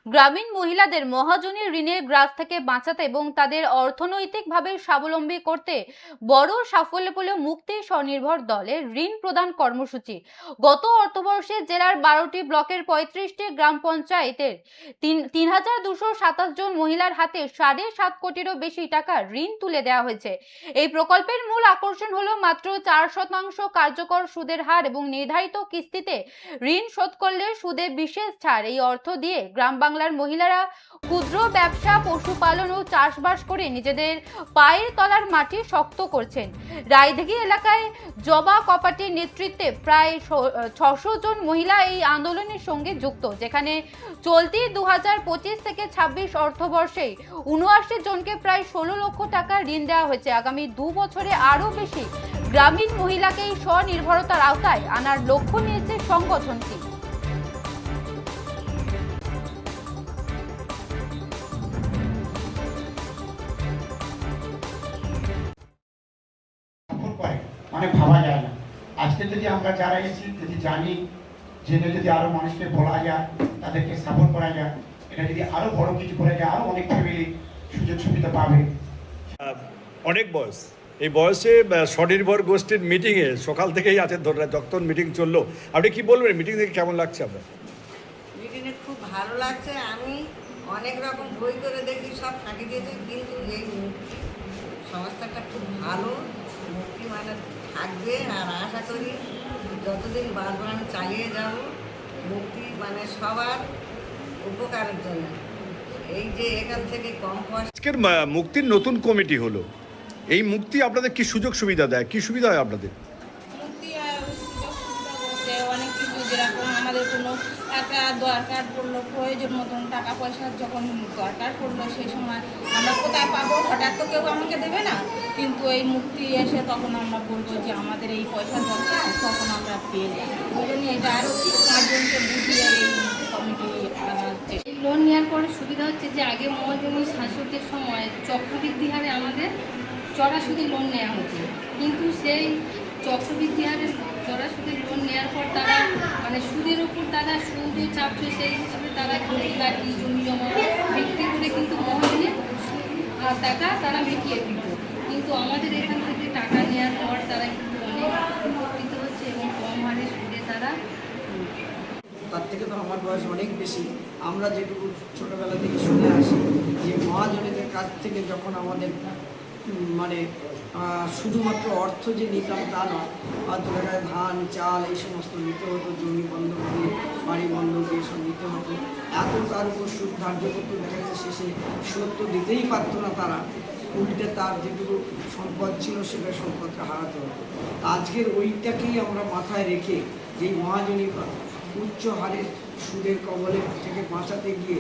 গ্রামীণ মহিলাদের মহাজনী ঋণের গ্রাস থেকে বাঁচাতে এবং তাদের অর্থনৈতিকভাবে স্বাবলম্বী করতে বড় সাফল্য পেল মুক্তি স্বনির্ভর দলের ঋণ প্রদান কর্মসূচি। গত অর্থবর্ষে জেলার 12টি ব্লকের 35টি গ্রাম পঞ্চায়েতের ৩,২২৭ জন মহিলার হাতে ৭.৫ কোটিরও বেশি টাকা ঋণ তুলে দেওয়া হয়েছে। এই প্রকল্পের মূল আকর্ষণ হলো মাত্র 4% কার্যকর সুদের হার এবং নির্ধারিত কিস্তিতে ঋণ শোধ করলে সুদে বিশেষ ছাড়। এই অর্থ দিয়ে গ্রাম বাংলার মহিলারা ক্ষুদ্র ব্যবসা, পশুপালন ও চাষবাস করে নিজেদের পায়ের তলার মাটি শক্ত করছেন। রায়দিঘি এলাকায় জবা কপাটির নেতৃত্বে প্রায় 600 জন মহিলা এই আন্দোলনের সঙ্গে যুক্ত, যেখানে চলতি 2025 থেকে 26 অর্থবর্ষে 79 জনকে প্রায় 16 লক্ষ টাকা ঋণ দেওয়া হয়েছে। আগামী 2 বছরে আরও বেশি গ্রামীণ মহিলাকে স্বনির্ভরতার আওতায় আনার লক্ষ্য নিয়েছে সংগঠনটি। মানে ভাবা যায় না। আজকে যদি আমরা যারা এসেছি যদি জানি জেনে যদি আরো মানুষকে বলা যায়, তাদেরকে সাপোর্ট করা যায়, এটা যদি আরো বড় কিছু করা যায়, আরো অনেক ফ্যামিলি সুযোগ সুবিধা পাবে। অনেক বয়স, এই বয়সে স্বনির্ভর গোষ্ঠীর মিটিংয়ে সকাল থেকেই আছে, যখন মিটিং চললো, আপনি কি বলবেন মিটিং থেকে কেমন লাগছে আপনার? মিটিংয়ে খুব ভালো লাগছে। আমি অনেক রকম বই করে দেখি, সব ফাঁকি দিয়েছে, কিন্তু এই মুক্তি সংস্থাটা খুব ভালো। মুক্তি মানে থাকবে, আর আশা করি যতদিন বাঁচবো আমি চালিয়ে যাব। মুক্তি মানে সবার উপকারের জন্য। এই যে এখান থেকে কম পয়সা। আজকের মুক্তির নতুন কমিটি হলো, এই মুক্তি আপনাদের কি সুযোগ সুবিধা দেয়, কি সুবিধা হয় আপনাদের? মুক্তি সুযোগ সুবিধা বলতে অনেক কিছু, যেরকম আমাদের কোনো একটা দরকার পড়লো, প্রয়োজন মতন টাকা পয়সার যখন দরকার পড়লো, সেই সময় আমরা কোথায় পাবো, হঠাৎ তো কেউ আমাকে দেবে না, কিন্তু এই মুক্তি এসে তখন আমরা বলবো যে আমাদের এই পয়সা দরকার, তখন আমরা পেয়ে যাই। ওই জন্য এটা আরও 5 জনকে বুঝিয়ে এই কমিটি আনাচ্ছে। লোন নেওয়ার পরে সুবিধা হচ্ছে যে আগে মহাজনী শাসকের সময় চক্রবৃদ্ধি হারে আমাদের চড়া সুদে লোন নেওয়া হতো, কিন্তু সেই চক্রবৃদ্ধি হারে চড়া সুদে লোন নেওয়ার পর তারা মানে সুদের উপর তারা সুদও চাপছে, সেই হিসাবে তারা ঘটি বাটি জমি জমা বিক্রি করে কিন্তু মহাজনের টাকা তারা মিটিয়ে দিত। কিন্তু আমাদের এখান থেকে টাকা নেওয়ার পর তারা কিন্তু অনেক উপকৃত হচ্ছে এবং কম হারে সুদে তারা। তার থেকে তো আমার বয়স অনেক বেশি। আমরা যেটুকু ছোটোবেলা থেকে শুনে আসি যে মহাজনীদের কাছ থেকে যখন আমাদের মানে শুধুমাত্র অর্থ যে নিতাম তা নয়, হয়তো দেখা যায় ধান চাল এই সমস্ত নিতে হতো, জমি বন্ধক দিয়ে বাড়ি বন্ধক দিয়ে সব নিতে হতো। এত তার উপর সুদ ধার্য করতে দেখা যাচ্ছে শেষে সুদ তো দিতেই পারতো না তারা, উল্টে তার যেটুকু সম্পদ ছিল সেটা সম্পদটা হারাতে হতো। আজকের ওইটাকেই আমরা মাথায় রেখে যেই মহাজনী উচ্চ হারের সুদের কবলে থেকে বাঁচাতে গিয়ে